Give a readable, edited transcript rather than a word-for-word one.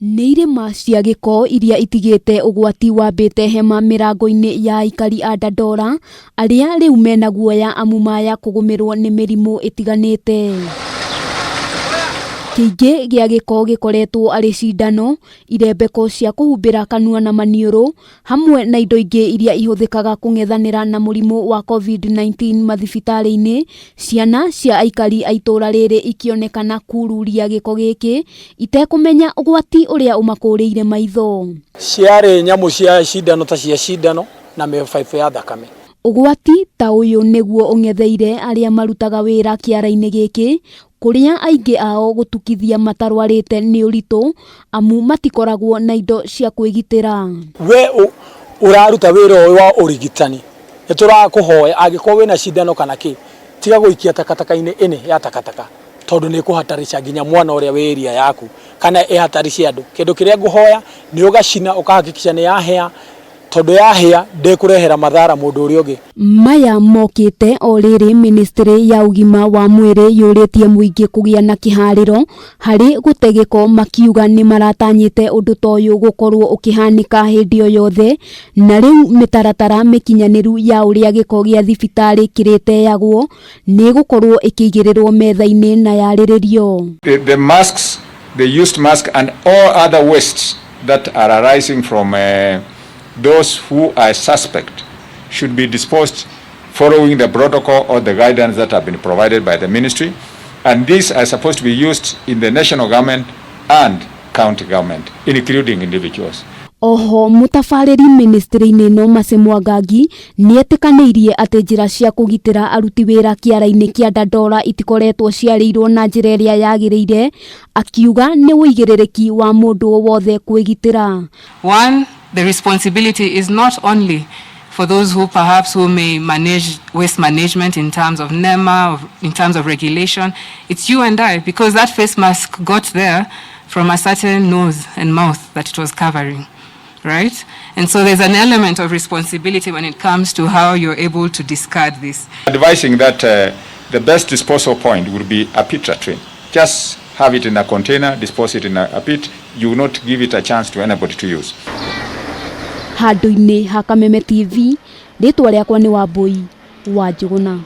Nĩ irĩma cia gĩko iria itigĩte ũgwati wambĩte hema mĩrango-inĩ ya aikari a Dandora arĩa rĩu mena guoya amu maya kũgũmĩrwo nĩ mĩrimũ ĩtiganĩte. Kĩingĩ gĩa gĩko gĩkoretwo arĩ cindano, irembeko cia kũhumbĩra kanua na maniũrũ, hamwe na indo ingĩ iria ihũthĩkaga kũng'ethanĩra na mũrimũ wa COVID-19 mathibitarĩ-inĩ. Ciana cia aikari a itũra rĩrĩ ikĩonekana kururia gĩko gĩkĩ, itekũmenya ũgwati ũrĩa ũmakũrĩire maitho. Ciarĩ nyamũ cia cindano ta cia cindano na mĩbaibũ ya thakame. Ũgwati ta ũyũ nĩguo ũng'etheire arĩa marutaga wĩra kĩara-inĩ gĩkĩ, kũrĩa aingĩ ao gũtukithia matarwarĩte nĩ ũritũ amu matikoragwo na indo cia kwĩgitĩra. We ũraruta wĩra ũyũ wa ũrigitani, nĩtũrakũhoya angĩkorwo wĩna cindano kana kĩ, tiga gũikia takataka-inĩ ĩnĩ ya takataka, tondũ nĩ kũhatarica nginya mwana ũrĩa wĩ area yaku kana ĩhataricie andũ. Kĩndũ kĩrĩa ngũhoya nĩ ũgacina ũkahakikisha nĩ yahĩa, tondũ yahĩa ndĩkũrehera mathara mũndũ ũrĩa ũngĩ. Maya mokĩte o rĩrĩ ministry ya ũgima wa mwĩrĩ yũrĩtie mũingĩ kũgĩa na kĩharĩro harĩ gũte gĩko, makiuga nĩ maratanyĩte ũndũ ta ũyũ gũkorwo ũkĩhanĩka hĩndĩ o yothe, na rĩu mĩtaratara mĩkinyanĩru ya ũrĩa gĩko gĩa thibitarĩ kĩrĩteagwo nĩ gũkorwo ĩkĩigĩrĩrwo metha-inĩ na yarĩrĩrio. The masks, the used mask and all other wastes that are arising from those who are suspect should be disposed following the protocol or the guidance that have been provided by the ministry, and these are supposed to be used in the national government and county government, including individuals. Oho mutafarĩri ministry-inĩ ĩno Mercy Mwangangi nĩetĩkanĩirie atĩ njĩra cia kũgitĩra aruti wĩra kĩara-inĩ kĩa Dandora itikoretwo ciarĩirwo na njĩra ĩrĩa yagĩrĩire, akiuga nĩ wĩigĩrĩrĩki wa mũndũ wothe kwĩgitĩra. One, the responsibility is not only for those who perhaps may manage waste management in terms of NEMA, or in terms of regulation. It's you and I, because that face mask got there from a certain nose and mouth that it was covering, right? And so there's an element of responsibility when it comes to how you're able to discard this. Advising that the best disposal point would be a pit latrine. Just have it in a container, dispose it in a pit. You will not give it a chance to anybody to use. Handũ-inĩ ha Kameme TV, rĩtwa rĩakwa nĩ Wambui wa Njũgũna.